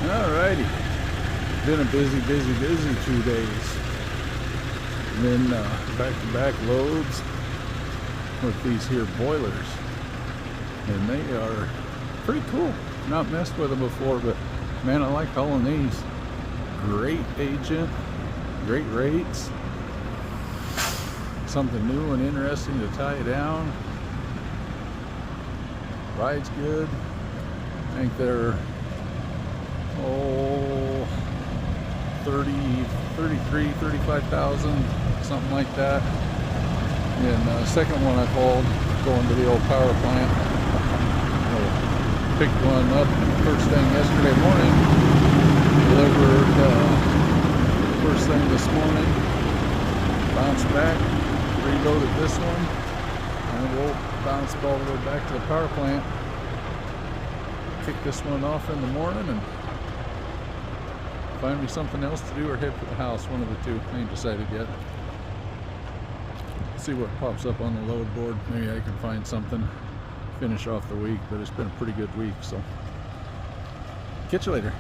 Alrighty, been a busy 2 days. Then back-to-back loads with these here boilers, and they are pretty cool. Not messed with them before, but man, I like hauling these. Great agent, great rates, something new and interesting to tie down. Ride's good. I think they're 35,000, something like that. And second one I've hauled going to the old power plant. Picked one up first thing yesterday morning, delivered first thing this morning, bounced back, reloaded this one, and we'll bounce all the way back to the power plant, kick this one off in the morning, and find me something else to do or head for the house. One of the two. I ain't decided yet. See what pops up on the load board. Maybe I can find something, finish off the week, but it's been a pretty good week, so catch you later.